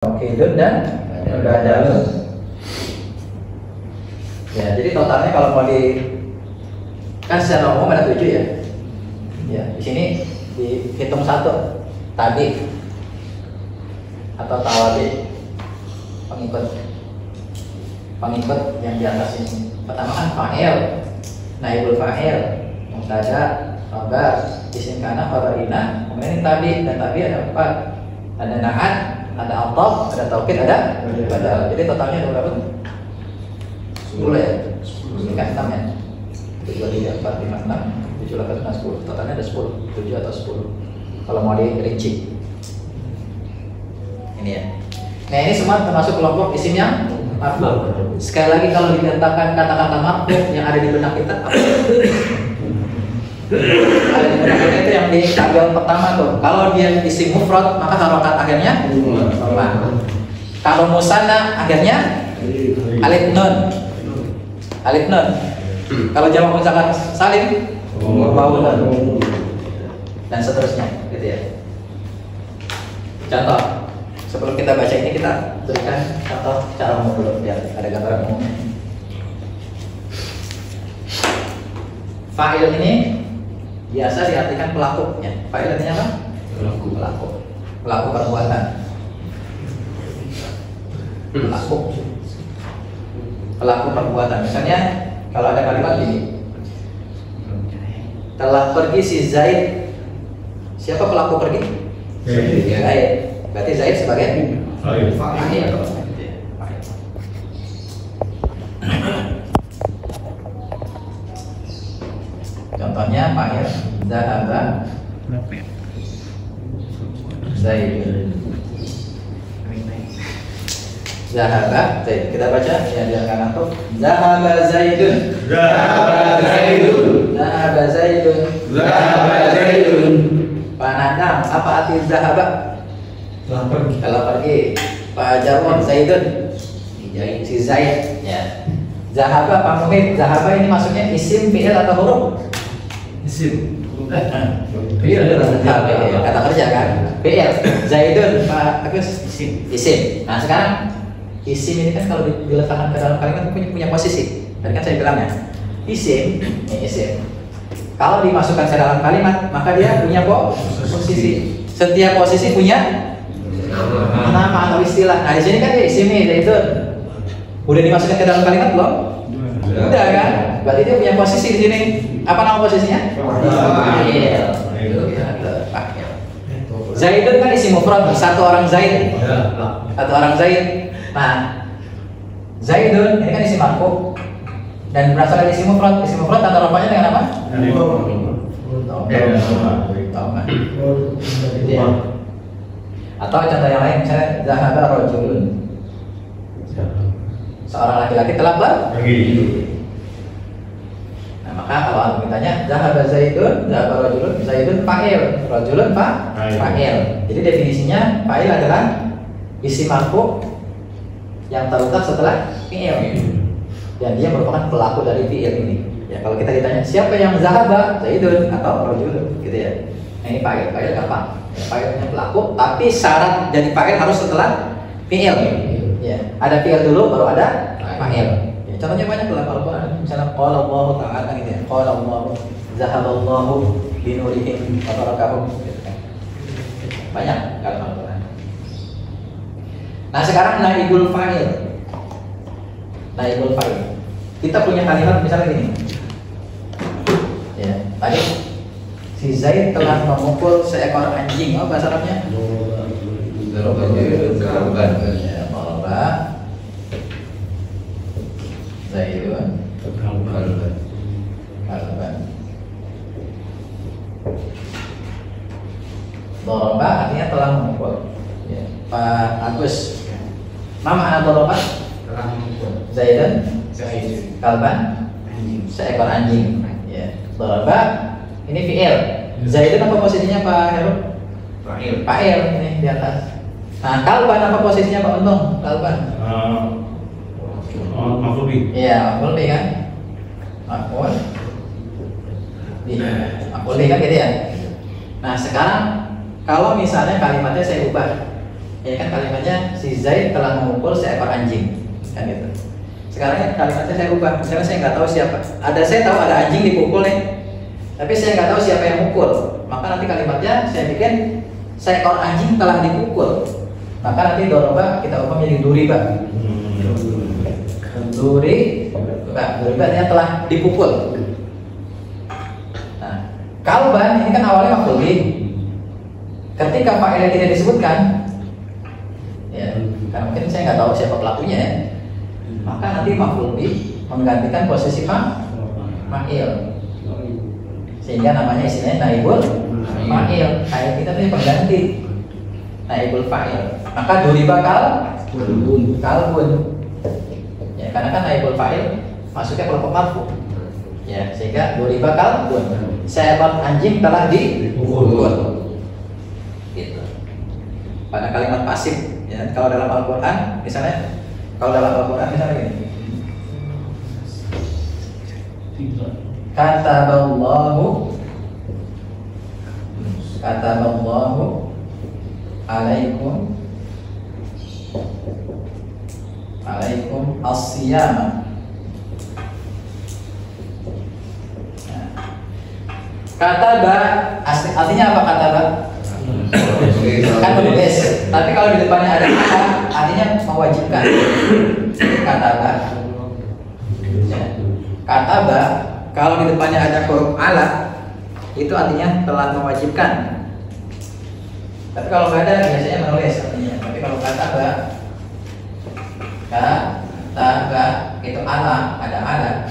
Wakilun dan badalun. Ya, jadi totalnya kalau mau kan secara umum ada 7 ya. Ya, di sini dihitung 1 tadi atau tawabi pengikut yang di atas ini. Pertama kan fa'il, naibul fa'il, mubtada, khabar, isim kana, khabarina. Kemudian ini tabi, dan tabi ada 4. Ada na'at, ada ataf, ada taukid, ada badal. Jadi totalnya ada berapa? 10 ya? 10 kan 6 ya? 2, 3, 4, 5, 6, 7, 8, 9, 10. Totalnya ada 10, 7 atau 10 kalau mau dirinci. Ini ya. Nah ini semua termasuk kelompok isim yang marfu'. Sekali lagi kalau dikatakan kata-kata marfu' yang ada di benak kita apa? Ada di benak kita itu yang di tabel pertama tuh. Kalau dia isim mufrad maka harokat akhirnya dhamma. Kalau musanna akhirnya alif nun. Alif nun. Kalau jamak muzakkar salim wawu nun. Dan seterusnya gitu ya. Contoh, sebelum kita baca ini kita berikan contoh cara umum dulu biar ada gambaran umumnya. Fa'il ini biasa diartikan pelaku ya. Fa'il artinya apa? Pelaku perbuatan. Pelaku perbuatan. Misalnya kalau ada kalimat ini, telah pergi si Zaid. Siapa pelaku pergi? Zaid. Berarti Zaid sebagai fa'il. Contohnya fa'il zahaba Zaidun. Zahaba Zaid. Kita baca ya biar kan ngantuk. Zahaba Zaidun. Zahaba Zaidun. Pak Nadam, apa arti zahaba? Telah pergi. Pak Jarwan Zaidun. Si Zaid ya. Zahaba Pak Muhib. Zahaba ini maksudnya isim, fi'il atau huruf? Isim. Fi'il kata kerja kan? Fi'il. Zaidun Pak Agus isim. Nah sekarang isim ini kan kalau diletakkan ke dalam kalimat punya posisi. Tadi kan saya bilang ya, isim. Kalau dimasukkan ke dalam kalimat, maka dia punya posisi. Setiap posisi punya nama atau istilah. Nah di sini kan dia isim nih, itu udah dimasukkan ke dalam kalimat belum? Udah kan? Berarti dia punya posisi di sini. Apa nama posisinya? Fa'il. Zaidun kan isim mufrad, satu orang Zaid. Nah, Zaidun ini kan isim marfu dan berasal dari isim mufrad. Isim mufrad tanda rafanya dengan apa? Atau contoh yang lain misalnya zahaba rajulun. Seorang laki-laki telah pergi. Nah, maka kalau aku ditanya zahaba Zaidun, zahaba rajulun, Zaidun fa'il, rajulun fa'il. Jadi definisinya fa'il adalah isim marfu yang terletak setelah fi'il. Dan dia merupakan pelaku dari fi'il ini. Ya, kalau kita ditanya siapa yang zahaba, Zaidun atau rajulun gitu ya. Nah, ini fa'il gampang. Ya, fa'ilnya pelaku, tapi syarat jadi fa'il harus setelah fi'il. Ya, ada fi'il dulu baru ada fa'il. Ya, contohnya banyak dalam Al-Qur'an. Misalnya qala Allah ta'ala gitu ya. Qala Allah zahaballahu binurihim wa barakahum gitu kan. Banyak dalam Al-Qur'an. Nah, sekarang naibul fa'il. Kita punya kalimat misalnya gini. Ya, tadi si Zaid telah memukul seekor anjing. Oh, bahasa Arabnya? Zaidun kalban. Doroba artinya telah memukul. Ya. Pak Agus, nama doroba? Telah memukul. Zaidun kalban, seekor anjing. Ya. Doroba ini fi'il. Zaidun apa posisinya Pak Heru? Fa'il ini di atas. Nah, kalban apa posisinya Pak Untung? Kalban. Maf'ul bih. Iya, maf'ul bih kan? Maf'ul bih kan gitu ya. Nah, sekarang kalau misalnya kalimatnya saya ubah. Ya kan kalimatnya si Zaid telah memukul seekor anjing, kan gitu. Sekarang kalimatnya saya ubah. Misalnya saya nggak tahu siapa. Saya tahu ada anjing dipukul nih, tapi saya nggak tahu siapa yang mukul. Maka nanti kalimatnya saya bikin seekor anjing telah dipukul. Maka nanti doroba kita ubah menjadi duriba. Duriba artinya telah dipukul. Nah, kalban ini kan awalnya maf'ul bih. Ketika fa'ilnya tidak disebutkan, ya, karena mungkin saya nggak tahu siapa pelakunya ya, maka nanti maf'ul bih menggantikan posisi fa'il, sehingga namanya istilahnya naibul fa'il. Ayat kita tuh pengganti naibul fa'il. Maka duriba kalbun, ya, karena kan naibul fa'il masuknya kelompok marfu, ya, sehingga duriba kalbun, seekor anjing telah dipukul. Gitu. Pada kalimat pasif, ya, kalau dalam Al-Quran misalnya, gini, kataballahu alaikum as-siyama. Kataba artinya apa kataba? Kan menulis. Tapi kalau di depannya ada kata, artinya mewajibkan. Kataba. Kataba kalau di depannya ada huruf ala, itu artinya telah mewajibkan. Tapi kalau nggak ada biasanya menulis artinya. Tapi kalau kataba itu ala, ada ala,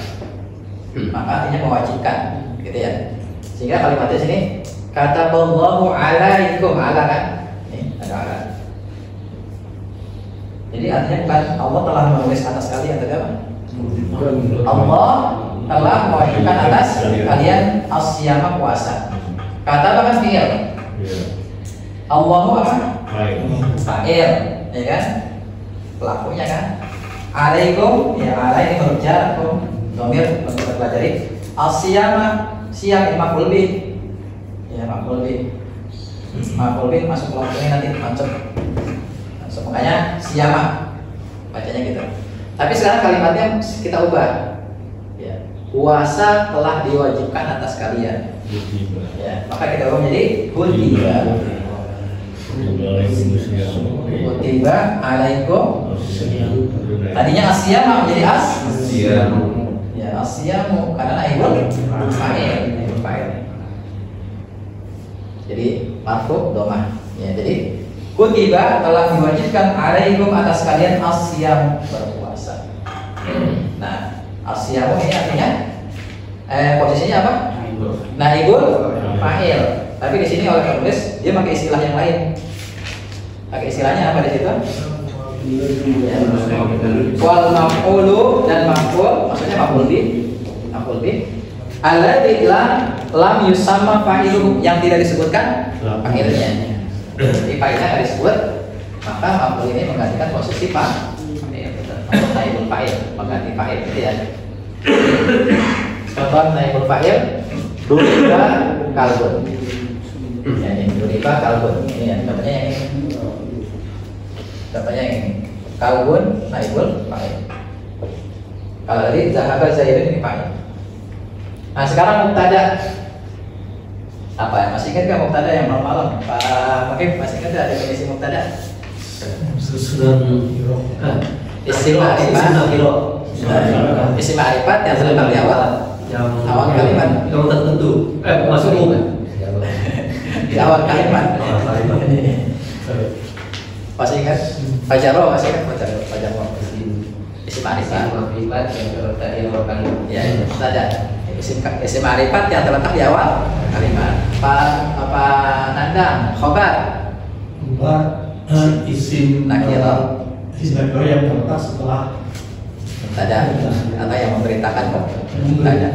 maka artinya mewajibkan, gitu ya. Sehingga kalimatnya sini kataballahu alaikum, ala kan? Ini ada ala. Jadi artinya bukan Allah telah menulis atas kalian, tapi apa? Allah telah mewajibkan atas kalian as-siyama, puasa. Kata apa kan fi'il? Allahu apa? Fa'il, ya kan? Pelakunya kan? Alaikum, ya ala ini huruf jar, dhamir untuk dipelajari. As-siyama, siyam maf'ul bih. Ya, maf'ul bih. Maf'ul bih masuk kelompok ini nanti masuk. Makanya siyama bacanya gitu. Tapi sekarang kalimatnya kita ubah. Ya, puasa telah diwajibkan atas kalian. Ya, maka kita ubah menjadi kutiba. Kutiba alaikum. Tadinya asyama menjadi asyamu. Ya, asyamu karena naibul fa'il. Jadi marfu domah. Ya, jadi kutiba telah diwajibkan alaikum atas kalian asyam, berpuasa. Nah, asyamu ini artinya posisinya apa? Naibul fa'il. Tapi di sini oleh penulis dia pakai istilah yang lain. Pakai istilahnya apa di situ? Wal maf'ulu dan maf'ul, maksudnya maf'ul bih. Alladzi lam yusamma fa'iluhu, yang tidak disebutkan fa'ilnya. Jadi fa'ilnya tidak disebut, maka maf'ul ini menggantikan posisi fa'il. Naibul fa'il, mengganti fa'il, gitu ya. Contoh naibul fa'il, duriba kalbun. Ya, ini duriba kalbun. Ini ya, contohnya yang ini. Contohnya ini. Kalbun naibul fa'il. Kalau tadi zahaba zaidun ini fa'il. Nah, sekarang mubtada. Apa ya? Masih ingat nggak mubtada yang malam-malam? Pak Makif, masih ingat nggak definisi mubtada? Isim ma'rifat yang terletak di awal kalimat. Yang tertentu. Masuk di awal kalimat. Masih ingat? Fajaro, masih ingat Fajaro. Isim ma'rifat yang terletak di awal kalimat. Ya, mubtada. Isim ma'rifat yang terletak di awal kalimat. Apa Nandang? Khobar. Isim nakirah. Isim nakirah yang terletak setelah mubtada atau yang memberitakan mubtada.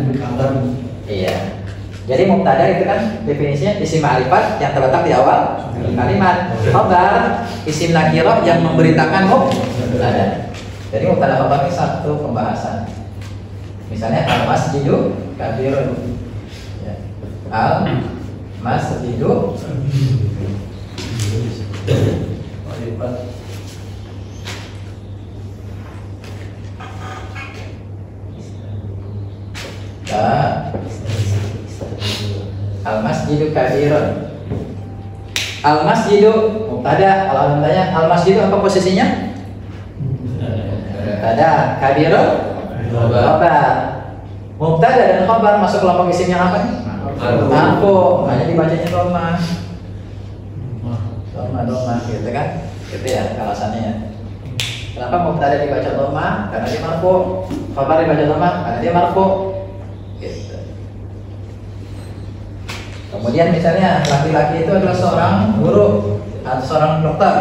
Iya. Jadi mubtada itu kan definisinya isim ma'rifat yang terletak di awal kalimat. Khobar isim nakirah yang memberitakan mubtada. Jadi mubtada khobar ini satu pembahasan. Misalnya al-masjidu kabirun. Ya. Al-masjidu Al-masjidu kabirun. Al-masjidu mubtada, kalau namanya al-masjidu apa posisinya? Mubtada, kabirun khabar. Mubtada dan khabar masuk kelompok isim yang apa nih? Marfu, makanya dibacanya doma. Doma gitu kan? Gitu ya alasannya. Kenapa mubtada dibaca doma? Karena dia marfu. Khabar dibaca doma karena dia marfu. Gitu. Kemudian misalnya laki-laki itu adalah seorang guru atau seorang dokter.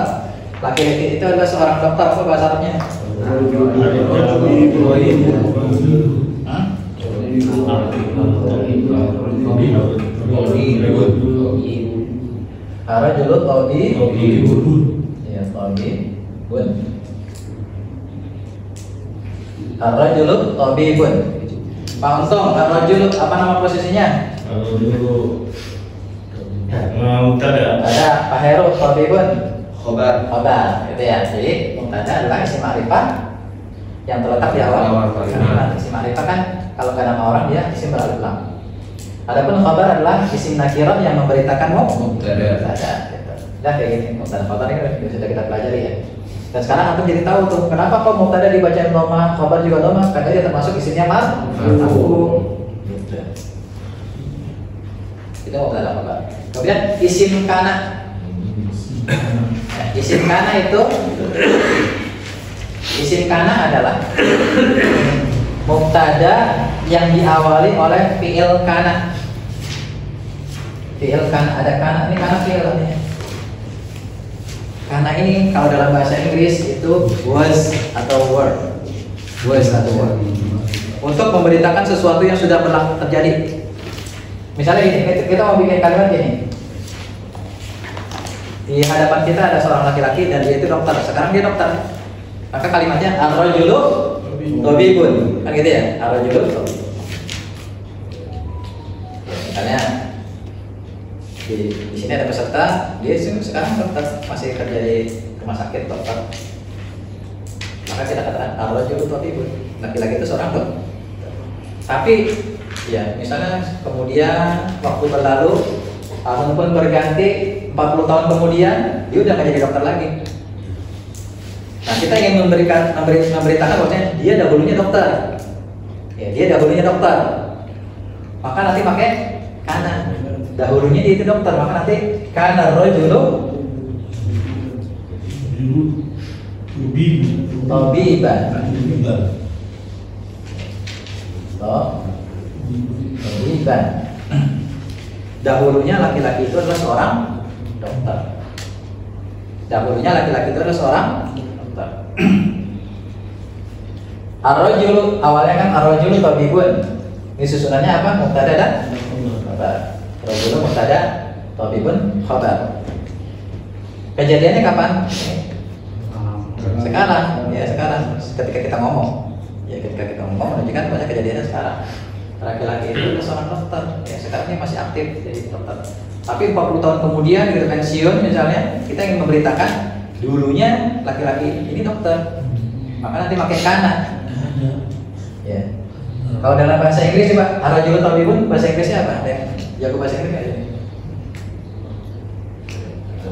Laki-laki itu adalah seorang dokter, apa bahasa Arabnya? Ar-rajulu tabibun. Ya, tabibun. Ar-rajulu tabibun. Pak Untung, ar-rajulu apa nama posisinya? Ada Pak Heru, tabibun. Khobar, gitu ya. Jadi mubtada adalah isim ma'rifah yang terletak di awal kalimat. Isim ma'rifah kan kalau nggak nama orang dia isim beralif lam. Adapun khabar adalah isim nakirah yang memberitakan mubtada. Gitu. Dah kayak gini. Mubtada khabar ini sudah kita pelajari ya. Dan sekarang antum jadi tahu tuh kenapa kok mubtada dibaca dhamma, khabar juga dhamma, karena dia termasuk isimnya marfu. Gitu. Itu mubtada khabar. Kemudian isim kana. Isim kana adalah mubtada yang diawali oleh fi'il kana. Fi'il kana, ada kana, ini kana fi'il artinya. Kana ini kalau dalam bahasa Inggris itu was atau were. Was atau were. Untuk memberitakan sesuatu yang sudah pernah terjadi. Misalnya ini, kita mau bikin kalimat gini. Di hadapan kita ada seorang laki-laki dan dia itu dokter. Sekarang dia dokter. Maka kalimatnya ar-rajulu tabibun. Kan gitu ya? Ar-rajulu tabibun. Misalnya di sini ada peserta, dia sekarang dokter, masih kerja di rumah sakit dokter. Maka kita katakan ar-rajulu tabibun. Laki-laki itu seorang dokter. Tapi ya, misalnya kemudian waktu berlalu ataupun berganti 40 tahun kemudian dia udah nggak jadi dokter lagi. Nah, kita ingin memberitakan bahwasanya dia dahulunya dokter. Ya, dia dahulunya dokter. Maka nanti pakai kana. Dahulunya dia itu dokter, maka nanti kana rajulu tabiban. Tabiban. Dahulunya laki-laki itu adalah seorang dokter. Dahulunya laki-laki itu adalah seorang dokter. Ar-rajulu awalnya kan ar-rajulu tabibun. Ini susunannya apa? Mubtada dan khabar. Ar-rajulu mubtada, tabibun khabar. Kejadiannya kapan? Sekarang. Ya, sekarang ketika kita ngomong. Ya, ketika kita ngomong menunjukkan bahwa kejadiannya sekarang. Laki-laki itu adalah seorang dokter. Ya, sekarang ini masih aktif jadi dokter. Tapi 40 tahun kemudian gitu pensiun misalnya, kita ingin memberitakan dulunya laki-laki ini dokter. Maka nanti pakai kana. Ya. Kalau dalam bahasa Inggris coba ar-rajulu tabibun, bahasa Inggrisnya apa? Jago bahasa Inggris aja.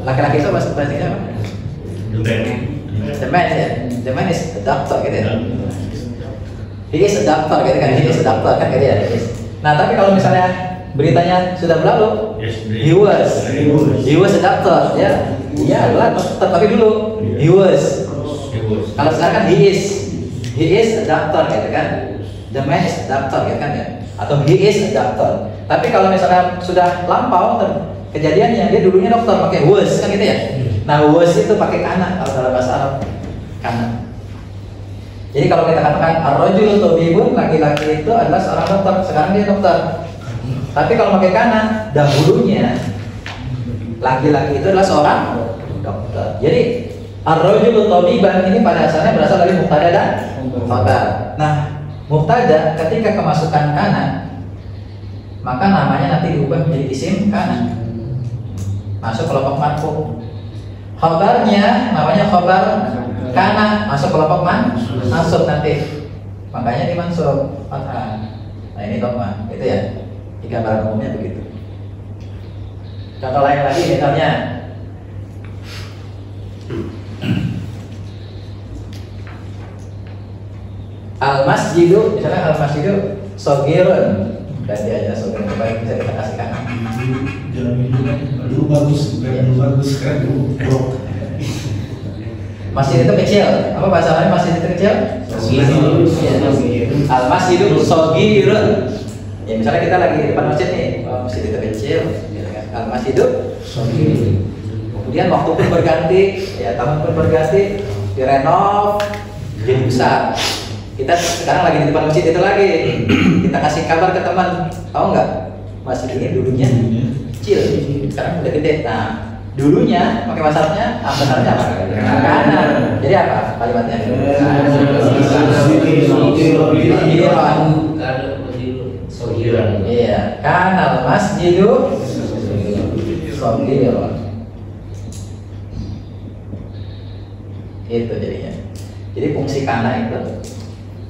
Laki-laki itu bahasa Inggrisnya apa? The man ya. The man is a doctor gitu ya. He is a doctor gitu kan, he is a doctor kan gitu ya. Nah, tapi kalau misalnya beritanya sudah berlalu, he was a doctor ya. Iya adalah dokter, tapi dulu he was. Kalau sekarang kan he is a doctor gitu kan. The man is a doctor gitu kan ya. Atau he is a doctor. Tapi kalau misalnya sudah lampau kejadiannya, dia dulunya dokter pakai was kan gitu ya. Nah, was itu pakai kana kalau dalam bahasa Arab. Kana. Jadi kalau kita katakan ar-rajulu tabibun, laki-laki itu adalah seorang dokter. Sekarang dia dokter. Tapi kalau pakai kana, dahulunya laki-laki itu adalah seorang dokter. Jadi ar-rajulu tabiban ini pada asalnya berasal dari mubtada dan khabar. Nah, mubtada ketika kemasukan kana, maka namanya nanti diubah menjadi isim kana. Masuk kelompok marfu. Khobarnya namanya khobar kana, masuk kelompok mansub nanti. Makanya dimansub fathah. Nah ini dhamma, itu ya. Di gambaran umumnya begitu. Contoh lain lagi misalnya al-masjidu, misalnya al-masjidu sogirun, ganti aja sogirun, baik bisa kita kasih kanan. Jangan dulu bagus, dulu bagus kan dulu. Masjid itu kecil, apa bahasa lain masjid itu kecil? Al-masjidu sogirun. Ya misalnya kita lagi di depan masjid nih, oh, masjid itu kecil, gitu kan? Al-masjidu sogirun. Kemudian waktu pun berganti, ya tahun pun berganti, direnov jadi besar. Kita sekarang lagi di depan masjid itu lagi. Kita kasih kabar ke teman, tahu nggak? Masjid ini dulunya kecil, sekarang udah gede. Nah, dulunya pakai masarnya, besarnya apa? Kanan. Jadi apa kalimatnya? Iya, kanal masjidu sogiron. Itu jadinya. Jadi fungsi kana itu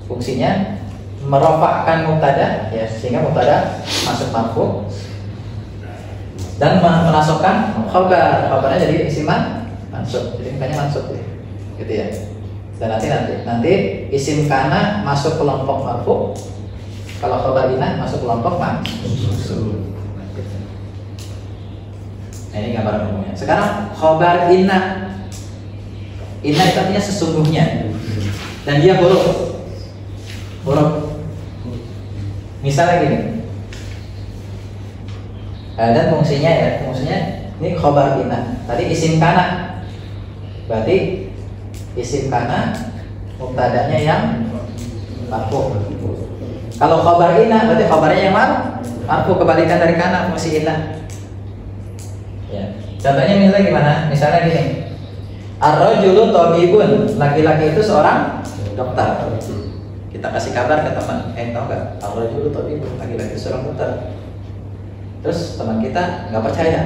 fungsinya merofakkan mubtada, ya, sehingga mubtada masuk marfu dan menasabkan khabar. Khabarnya jadi isim mansub. Jadi makanya mansub gitu ya. Dan nanti isim kana masuk kelompok marfu. Kalau khabar ina masuk kelompok mansub. Nah ini gambaran umumnya. Sekarang khabar inna. Inna itu artinya sesungguhnya. Dan dia huruf. Misalnya gini. Dan fungsinya ini khabar inna. Tadi isim kana. Berarti isim kana mubtada'nya yang marfu. Kalau khabar inna berarti khabarnya yang marfu, kebalikan dari kana fungsi inna. Ya. Contohnya misalnya gimana? Misalnya gini. Ar-rajulu tabibun, laki-laki itu seorang dokter. Kita kasih kabar ke teman, tahu nggak? Ar-rajulu tabibun, laki-laki itu seorang dokter. Terus teman kita nggak percaya,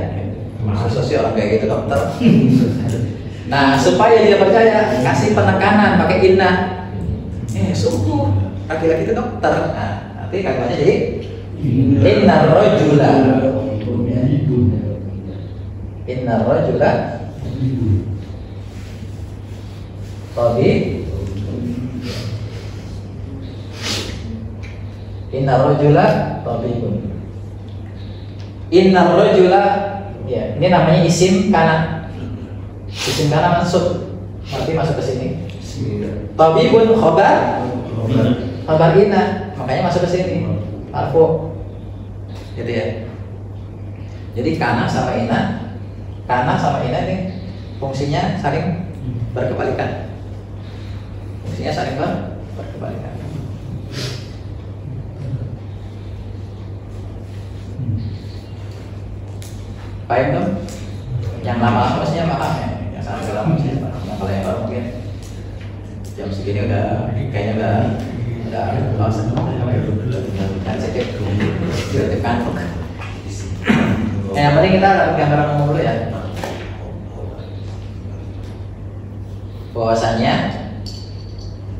masa sih orang kayak gitu dokter. Nah supaya dia percaya, kasih penekanan pakai inna. Sungguh laki-laki itu dokter. Nah nanti kalimatnya jadi inna rajula. Inna rajula tabib. Inna rajula tabibun. Inna rajula, ya, ini namanya isim kana. Isim kana mansub, berarti masuk ke sini. Tabibun khabar inna, makanya masuk ke sini. Marfu. Gitu ya. Jadi kana sama inna ini fungsinya saling berkebalikan. Fungsinya saling berkebalikan. Paham dong? Yang lama maksudnya paham ya? Yang sangat lama maksudnya paham. Yang kalau yang baru mungkin jam segini kayaknya udah lost. Dan sedikit kantuk. Yang penting kita gambaran umum dulu ya. Bahwasanya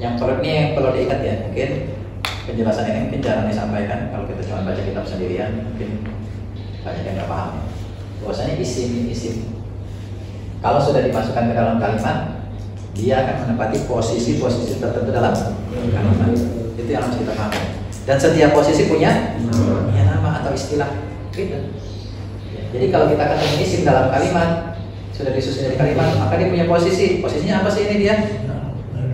yang perlu diikat ya, mungkin penjelasan ini mungkin jarang disampaikan kalau kita cuma baca kitab sendirian, mungkin banyak yang nggak paham. Bahwasanya isim kalau sudah dimasukkan ke dalam kalimat, dia akan menempati posisi-posisi tertentu dalam kalimat. Itu yang harus kita pahami. Dan setiap posisi punya nama atau istilah. Gitu. Jadi kalau kita ketemu isim dalam kalimat, sudah disusun dari kalimat, maka dia punya posisi. Posisinya apa sih ini dia?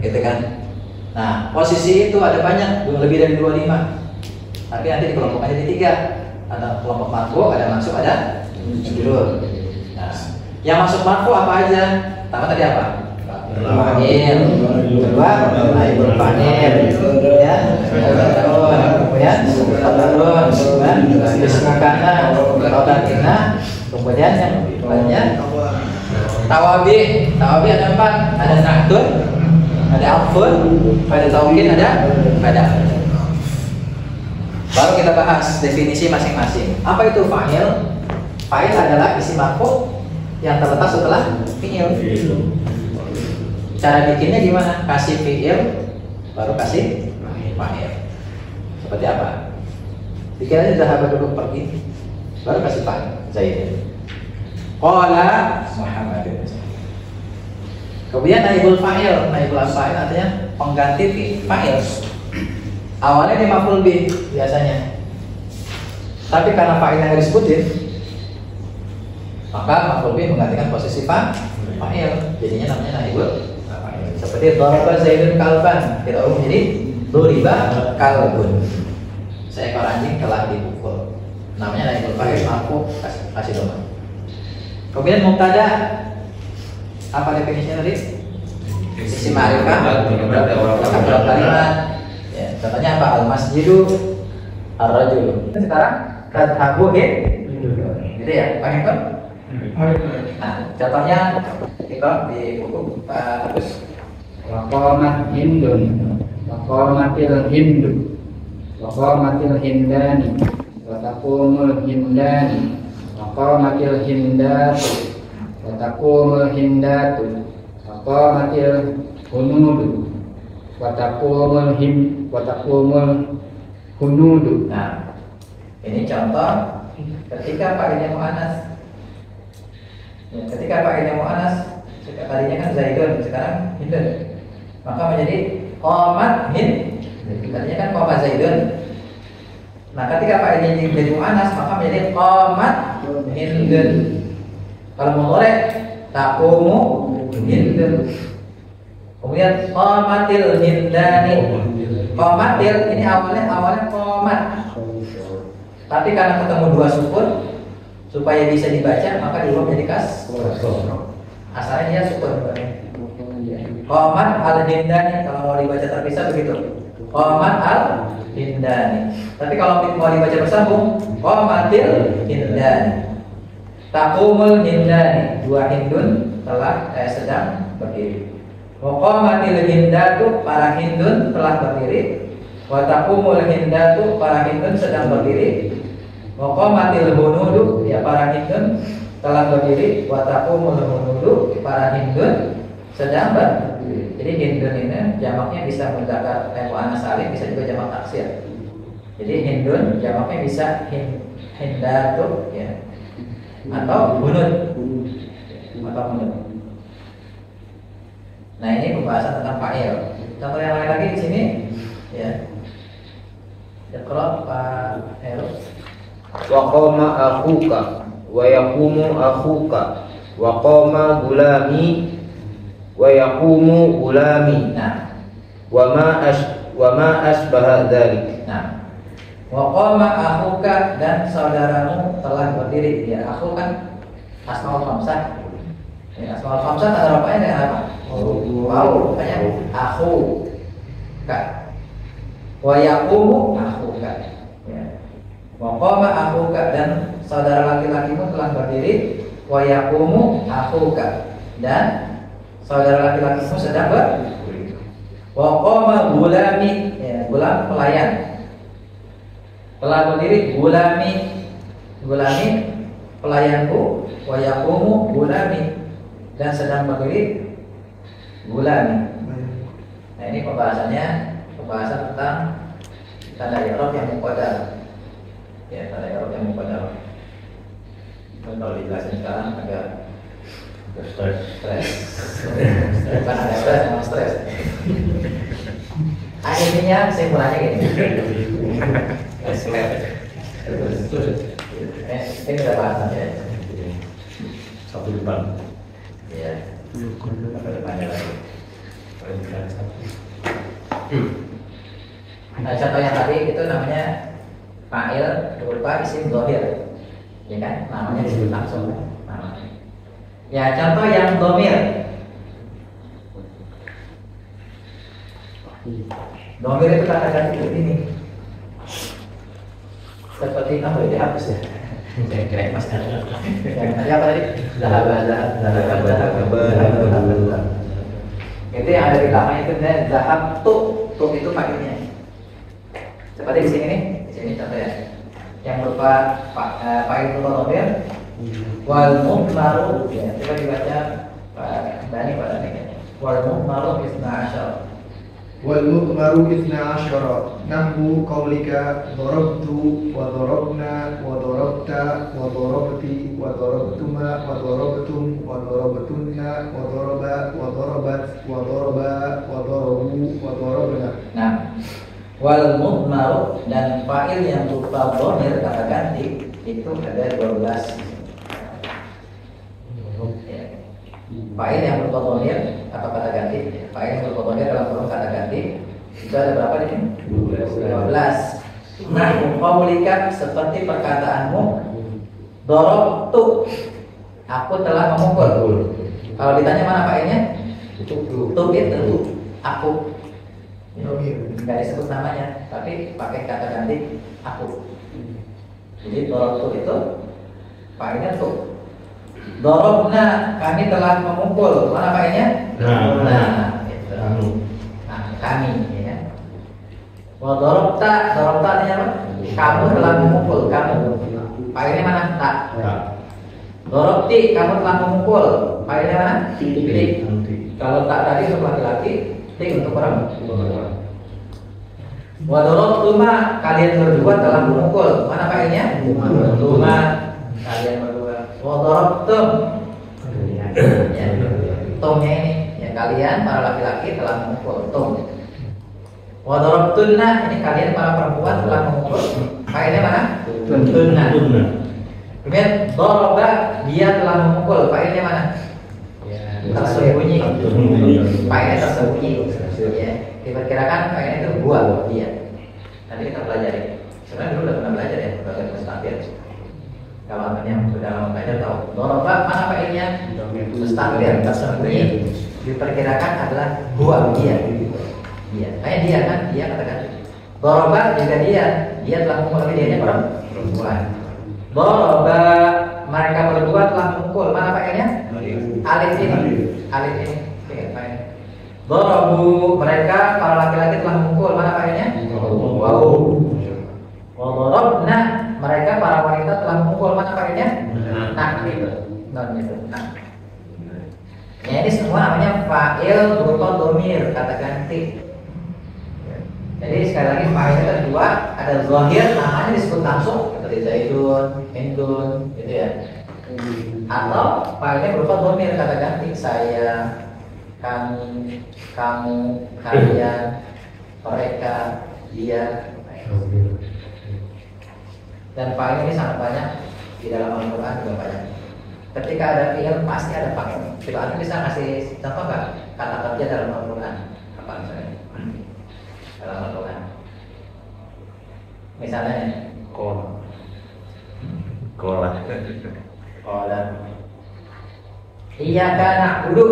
Gitu kan? Nah, posisi itu ada banyak, lebih dari 25. Tapi nanti dikelompokkan jadi 3. Ada kelompok marfu, ada mansub, ada majrur. Nah, yang masuk marfu apa aja? Pertama tadi apa? Fa'il. Kedua, naibul fa'il. Ya. Kemudian khabarun, ismu kana, khabar inna. Kemudian yang banyak tawabi ada 4. Ada na'tun, ada afun, ada taukid, ada pada. Baru kita bahas definisi masing-masing. Apa itu fa'il? Fa'il adalah isim marfu yang terletak setelah fi'il. Cara bikinnya gimana? Kasih fi'il, baru kasih fa'il. Seperti apa? Bikin aja zahaba dulu pergi, baru kasih fa'il. Zaid. Qala Muhammadun. Kemudian naibul fa'il, naibul fa'il artinya pengganti fa'il. Awalnya dia maf'ul bih biasanya. Tapi karena fa'il yang disebutin, maka maf'ul bih menggantikan posisi fa'il. Jadinya namanya naibul fa'il. Seperti daraba Zaidun kalban, kita ubah menjadi duriba kalbun. Seekor anjing telah dipukul. Namanya naibul fa'il, aku kasih doma. Kemudian mubtada, apa definisinya tadi? Isim ma'rifah, beberapa kalimat. Ya, contohnya apa? Al-masjidu ar-rajulu. Sekarang tadhabu gitu ya, Pak Hikam? Nah, contohnya Hikam di buku Pak Agus. Waqamat hindun, waqamatil hindu, waqamatil hindani, wataqumul hindani, waqamatil hindatu, wataqumul hindatu, waqamatil hunudu, wataqumul hunudu. Nah, ini contoh ketika fa'ilnya mu'annas. Ya, ketika fa'ilnya mu'annas, tadinya kan Zaidun, sekarang Hindun. Maka menjadi qamat Hind. Tadinya kan qamat Zaidun. Nah, ketika fa'ilnya jadi mu'annas, maka menjadi qamat Hindun. Kalau mudhari' taqumu Hindun. Kemudian qamatil hindani. Qamatil ini awalnya qamat. Tapi karena ketemu dua sukun, supaya bisa dibaca maka diubah menjadi kasroh. Asalnya dia sukun. Qamat al hindani, kalau mau dibaca terpisah begitu. Qamat al hindani. Tapi kalau mau dibaca bersambung, qamatil hindani. Taqumul hindani, dua hindun telah sedang berdiri. Waqamatil hindatu, para hindun telah berdiri. Wa taqumul hindatu, para hindun sedang berdiri. Waqamatil hunudu, ya para hindun telah berdiri. Wa taqumul hunudu, para hindun sedang berdiri. Jadi hindun ini jamaknya bisa mudzakkar muannats salim, bisa juga jamak taksir. Jadi hindun jamaknya bisa hindatu ya. Atau hunud. Atau hunud. Nah, ini pembahasan tentang fa'il. Contoh yang lain lagi di sini, ya. Iqra Pak Heru. Wa qama akhuka wa yaqumu akhuka wa qama gulami wa yaqumu gulami. Nah, wa ma asbaha dzalik. nah. Wa qama akhuka, dan saudaramu telah berdiri. Ya, akhu kan asmaul khamsah. Ya, asmaul khamsah tanda rafa'nya dengan apa? Wow, makanya akhu ka. Wa yaqumu akhuka. Ya. Wa qama akhuka, dan saudara laki-lakimu telah berdiri. Wa yaqumu akhuka, dan saudara laki-lakimu sedang berdiri. Wa qama gulami, ya, gulam pelayan telah berdiri. Gulami pelayanku. Wa yaqumu gulami, dan sedang berdiri gulami. Nah, ini pembahasan tentang tanda i'rab yang muqaddar. Ya, tanda i'rab yang muqaddar. Kalau dijelasin sekarang agak stres. Bukan ada stres, memang stres. Intinya simpulannya gini. Ini udah bahasan ya. Satu depan. Ya. Apa depannya lagi? Nah, contoh yang tadi itu namanya fa'il berupa isim dhamir. Ya kan? Namanya disebut langsung namanya. Ya, contoh yang dhamir. Dhamir itu kata ganti ini. Seperti apa ya? Dihapus ya? Saya kira mas kan. Yang tadi apa tadi? Zahaba. Itu yang ada di belakang itu zahab tu itu fa'ilnya. Seperti di sini nih, di sini contoh ya. Yang berupa fa'il berupa dhamir wal mudmaru, ya, coba dibaca Pak Dani wal mu'maru isna asyar. والمضمر 12 نحو قولك ضربت وضربنا وضربت وضربت وضربتما وضربتم وضربتن وضرب وضربت وضربا وضربوا وضربنا. Nah, wal mudmaru dan fa'il yang berupa dhamir kata ganti itu ada 12. Ya. Fa'il yang berupa dhamir atau kata ganti, fa'il yang berupa dhamir dalam kurung kata ganti itu ada berapa di sini? 12. Nah, qaulika seperti perkataanmu, darabtu, aku telah memukul. Kalau ditanya mana fa'ilnya? Tu itu aku. Nggak disebut namanya, tapi pakai kata ganti aku. Jadi darabtu itu fa'ilnya tu. Darabna, kami telah memukul. Mana fa'ilnya? Nah, itu. Nah, kami ya. Wa darabta, darabta artinya apa? Kamu telah memukul, kamu. Fa'ilnya mana? Tak. Darabti, kamu telah memukul. Fa'ilnya mana? Ti. Kalau tak tadi untuk laki-laki, ti untuk perempuan. Wa darabtuma, kalian berdua telah memukul. Mana fa'ilnya? Tuma, kalian berdua. Wa darabtum, ya, tumnya ini, ya kalian para laki-laki telah memukul. Tum. Wa darabtunna, ini kalian para perempuan telah memukul. Fa'ilnya mana? Tunna. Kemudian daraba, dia telah memukul. Fa'ilnya mana? Tersembunyi. Fa'ilnya tersembunyi. Ya, diperkirakan fa'ilnya itu gua, dia. Nanti kita pelajari. Sebenarnya dulu udah pernah belajar ya, belajar mustakir. Kalau yang sudah lama belajar tahu. Daraba mana fa'ilnya? Mustakir, tersembunyi. Diperkirakan adalah gua, dia. Dia, kayak dia kan, dia katakan. Daraba juga dia telah memukul, tapi dianya perempuan. Daraba, mereka berdua telah memukul. Mana fa'ilnya? Alif ini. Darabu, mereka para laki-laki telah memukul. Mana fa'ilnya? Wow. Darabna, mereka para wanita telah memukul. Mana fa'ilnya? Nah, itu. Non itu. Nah. Ya, ini semua namanya fa'il berupa dhamir, kata ganti. Jadi sekali lagi fa'ilnya ada dua, ada zahir, namanya disebut langsung seperti Zaidun, Hindun, gitu ya. Atau fa'ilnya berupa dhamir, kata ganti, saya, kami, kamu, kalian, mereka, dia. Dan fa'il ini sangat banyak di dalam Al-Quran juga banyak. Ketika ada fi'il pasti ada fa'il. Coba Anda bisa ngasih contoh nggak kata kerja dalam Al-Quran? Apa misalnya? Dalam Al-Quran. Misalnya Kola. Iyyaka na'budu.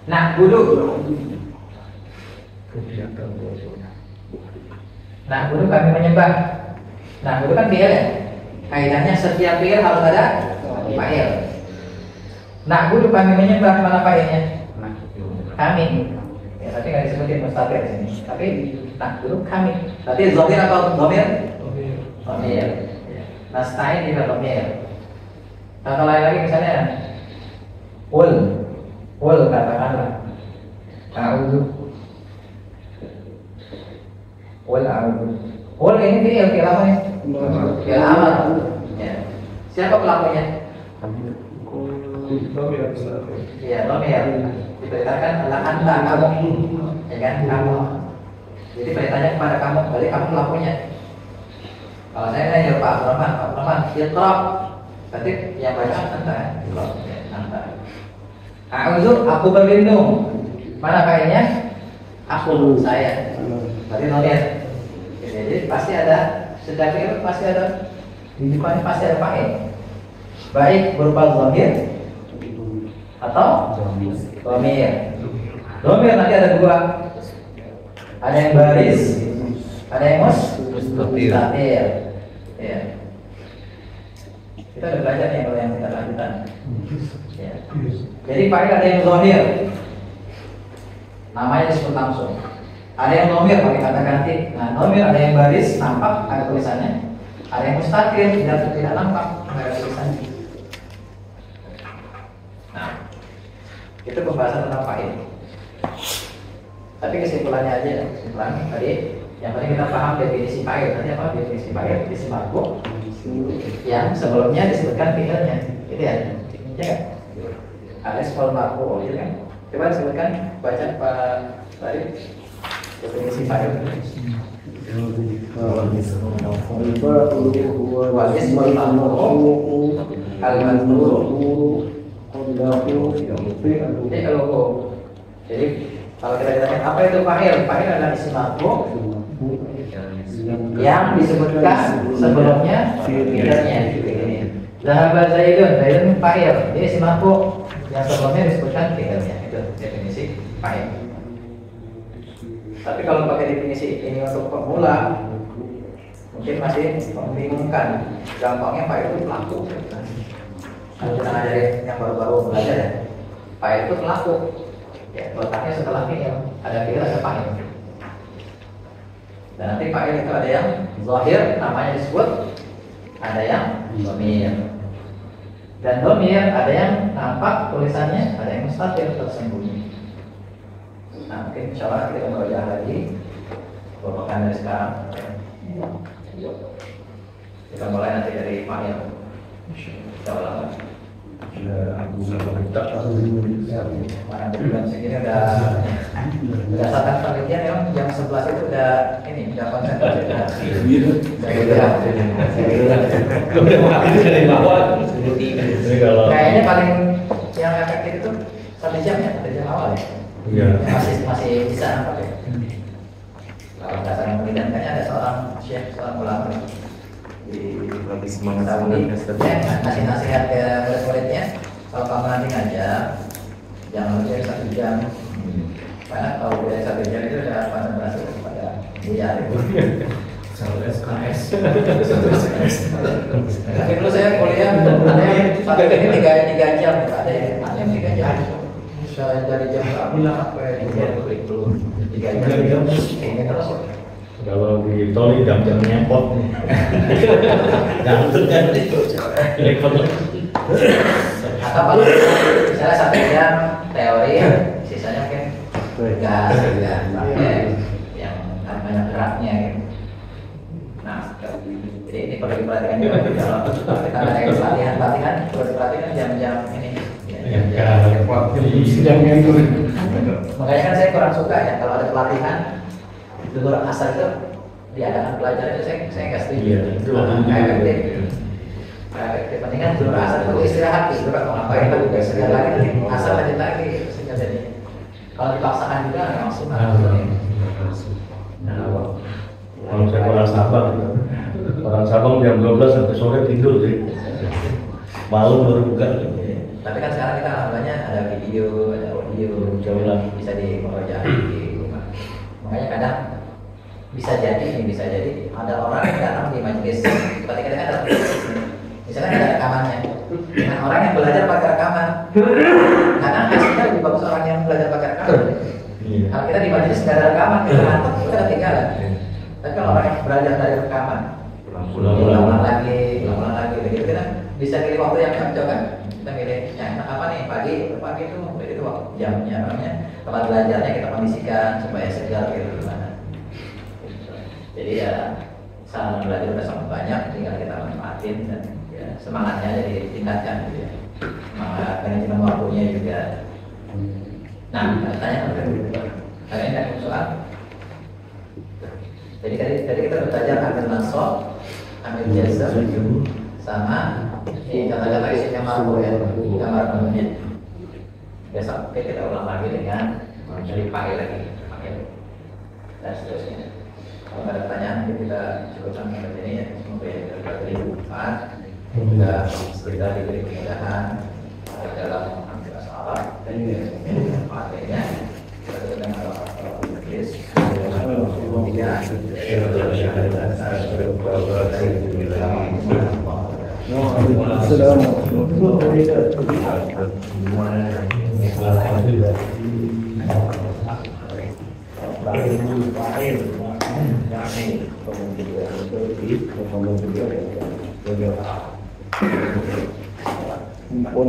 Na'budu kami menyembah. Na'budu kan fi'il ya. Kaidahnya setiap fi'il harus ada fa'il. Na'budu kami menyembah, mana fa'ilnya? Kami. Ya, tapi nggak disebutin mustaqil di sini. Tapi na'budu kami. Berarti dhamir atau dhamir? Dhamir. Nasta'in juga dhamir. Contoh lain lagi misalnya Qul katakanlah a'udzu. Qul ini fi'il apa nih? Fi'il amar. Ya. Siapa pelakunya? Iya, dhamir. Diberitakan adalah anta, kamu. Ya kan, kamu. Jadi beritanya kepada kamu, berarti kamu pelakunya. Kalau saya nanya Pak Abdurrahman, iqra. Berarti yang baca anta. Anta. A'udzu, aku berlindung. Mana fa'ilnya? Aku, saya. Berarti dhamir. Jadi pasti ada, setiap fi'il pasti ada, di depannya pasti ada fa'il. Baik berupa dhamir atau dhamir. Dhamir nanti ada dua. Ada yang baris, ada yang mustatir. Ya. Kita udah belajar nih kalau yang kita lanjutan. Ya. Jadi fa'il ada yang dhamir, namanya disebut langsung. Ada yang dhamir pakai kata ganti. Nah, dhamir ada yang baris, nampak ada tulisannya. Ada yang mustatir, tidak nampak, nggak ada tulisannya. Nah, Itu pembahasan tentang fa'il. Tapi kesimpulannya aja, kesimpulan tadi yang penting kita paham definisi fa'il. Nanti apa definisi fa'il? Definisi marfu yang sebelumnya disebutkan fi'ilnya, gitu ya? Ya kan? Al-ismul marfu, gitu kan? Coba disebutkan, baca Pak tadi definisi fa'il. Wal ismul marfu al-madhkur. Jadi kalau kita ditanya apa itu fa'il? Fa'il adalah isim marfu yang disebutkan sebelumnya fi'ilnya. Zahaba Zaidun, Zaidun fa'il. Jadi isim marfu yang sebelumnya disebutkan fi'ilnya. Itu definisi fa'il. Tapi kalau pakai definisi ini untuk pemula mungkin masih membingungkan. Gampangnya fa'il itu pelaku. Kalau kita ngajarin yang baru-baru belajar ya, fa'il itu pelaku. Ya, letaknya setelah fi'il, ada fi'il ada fa'il. Dan nanti fa'il itu ada yang zahir, namanya disebut, ada yang dhamir. Dan dhamir ada yang nampak tulisannya, ada yang mustatir tersembunyi. Nah, mungkin insya Allah kita belajar lagi beberapa dari sekarang. Kita mulai nanti dari fa'il. Insya Allah. Mana bulan segini udah berdasarkan penelitian memang jam 11 itu udah ini udah konsentrasi kayaknya paling yang efektif itu 1 jam ya, 1 jam awal ya. Masih bisa nampak ya. Kalau berdasarkan penelitian kayaknya ada seorang ulama Lagi semangat Saudi ngasih nasihat ke murid-muridnya, kalau kamu nanti ngajar jangan lebih dari 1 jam, karena kalau lebih dari 1 jam itu udah konsentrasi kepada buyar itu. SKS. Tapi dulu saya kuliah ada yang sampai ini 3 jam, ada yang 3 jam. Saya dari jam berapa sampai 3 jam. Ini terus. Kalau di tol jam-jam nyempot nih. Ganteng kan itu. Atau kalau misalnya 1 jam teori, sisanya mungkin gas, yang banyak geraknya gitu. Nah, jadi ini perlu diperhatikan juga. Kalau kita ada pelatihan, perlu diperhatikan jam-jam ini. Makanya kan saya kurang suka ya kalau ada pelatihan Zuhur asar itu diadakan pelajaran itu saya nggak setuju. Efektif. Mendingan zuhur asar itu istirahat di zuhur atau ngapain lagi sekali lagi asar lanjut lagi sehingga jadi kalau dipaksakan juga nggak maksimal. Kalau saya orang Sabang jam 12 sampai sore tidur sih. Malam baru buka. Tapi kan sekarang kita alhamdulillah ada video, ada audio, bisa diperoleh di rumah. Makanya kadang bisa jadi ada orang yang datang di majelis seperti kita kan datang misalnya ada rekamannya dengan orang yang belajar pakai rekaman, karena hasilnya lebih bagus orang yang belajar pakai rekaman. Kalau kita di majelis nggak ada rekaman, kita ngantuk, kita ketinggalan. Tapi kalau orang yang belajar dari rekaman, ulang lagi, begitu kita bisa pilih waktu yang cocok kan. Kita pilih yang apa nih, pagi itu waktu jamnya namanya tempat belajarnya kita kondisikan supaya segar gitu gimana. Jadi ya sarana belajar udah sangat banyak, tinggal kita manfaatin dan ya, semangatnya aja ditingkatkan gitu ya. Semangat manajemen waktunya juga. Nah, tanya ada ini ada soal. Jadi tadi kita belajar ambil nasab, ambil jazm, sama ini kata-kata isim yang marfu ya, gambar bentuknya. Besok kita ulang lagi dengan dari fa'il lagi, dan seterusnya. Kalau ada pertanyaan kita cukupkan sampai sini ya. Semoga ya kita bermanfaat. Semoga kita diberi kemudahan dalam mengambil masalah dan manfaatnya. Kita dengan Allah Iblis. Pun